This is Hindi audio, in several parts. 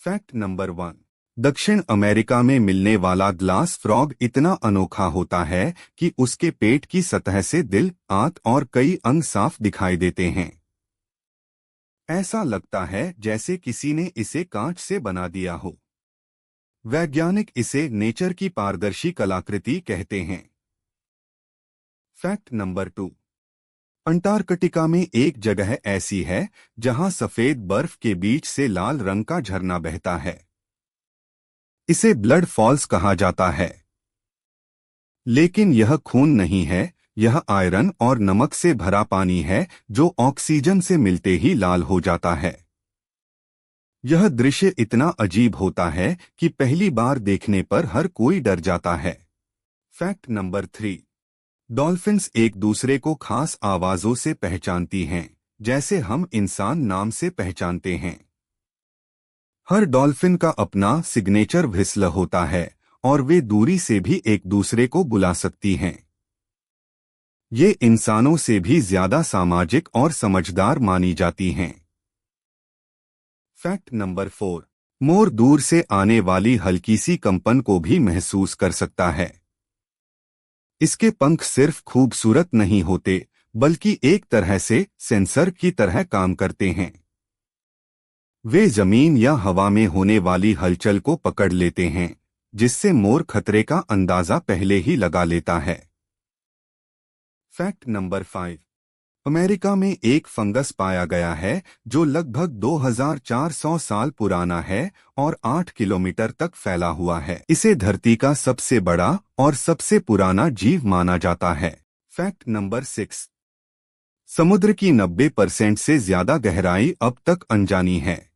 Fact number 1। दक्षिण अमेरिका में मिलने वाला ग्लास फ्रॉग इतना अनोखा होता है कि उसके पेट की सतह से दिल, आंत और कई अंग साफ दिखाई देते हैं। ऐसा लगता है जैसे किसी ने इसे कांच से बना दिया हो। वैज्ञानिक इसे नेचर की पारदर्शी कलाकृति कहते हैं। Fact number 2। अंटार्कटिका में एक जगह ऐसी है जहां सफेद बर्फ के बीच से लाल रंग का झरना बहता है। इसे ब्लड फॉल्स कहा जाता है। लेकिन यह खून नहीं है, यह आयरन और नमक से भरा पानी है जो ऑक्सीजन से मिलते ही लाल हो जाता है। यह दृश्य इतना अजीब होता है कि पहली बार देखने पर हर कोई डर जाता है। Fact number 3। डॉल्फिन्स एक दूसरे को खास आवाजों से पहचानती हैं, जैसे हम इंसान नाम से पहचानते हैं। हर डॉल्फिन का अपना सिग्नेचर व्हिसल होता है और वे दूरी से भी एक दूसरे को बुला सकती हैं। ये इंसानों से भी ज्यादा सामाजिक और समझदार मानी जाती हैं। Fact number 4। मोर दूर से आने वाली हल्की सी कंपन को भी महसूस कर सकता है। इसके पंख सिर्फ खूबसूरत नहीं होते, बल्कि एक तरह से सेंसर की तरह काम करते हैं। वे जमीन या हवा में होने वाली हलचल को पकड़ लेते हैं, जिससे मोर खतरे का अंदाजा पहले ही लगा लेता है। Fact number 5। अमेरिका में एक फंगस पाया गया है जो लगभग 2400 साल पुराना है और 8 किलोमीटर तक फैला हुआ है। इसे धरती का सबसे बड़ा और सबसे पुराना जीव माना जाता है। Fact number 6। समुद्र की 90% से ज्यादा गहराई अब तक अनजानी है।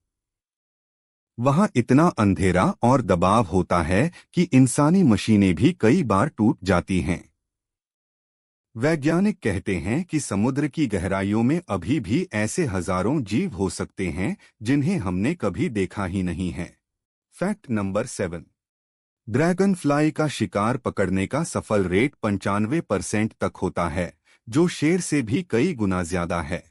वहां इतना अंधेरा और दबाव होता है कि इंसानी मशीनें भी कई बार टूट जाती हैं। वैज्ञानिक कहते हैं कि समुद्र की गहराइयों में अभी भी ऐसे हजारों जीव हो सकते हैं जिन्हें हमने कभी देखा ही नहीं है। Fact number 7। ड्रैगन फ्लाई का शिकार पकड़ने का सफल रेट 95% तक होता है, जो शेर से भी कई गुना ज्यादा है।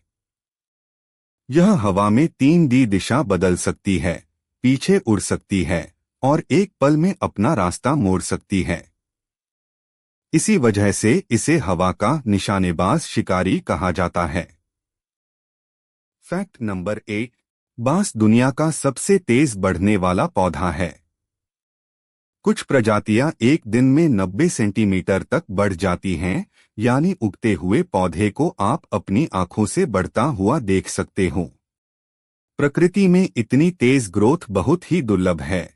यह हवा में 3D दिशा बदल सकती है, पीछे उड़ सकती है और एक पल में अपना रास्ता मोड़ सकती है। इसी वजह से इसे हवा का निशानेबाज शिकारी कहा जाता है। Fact number 8। बांस दुनिया का सबसे तेज बढ़ने वाला पौधा है। कुछ प्रजातियां एक दिन में 90 सेंटीमीटर तक बढ़ जाती हैं, यानी उगते हुए पौधे को आप अपनी आंखों से बढ़ता हुआ देख सकते हो। प्रकृति में इतनी तेज ग्रोथ बहुत ही दुर्लभ है।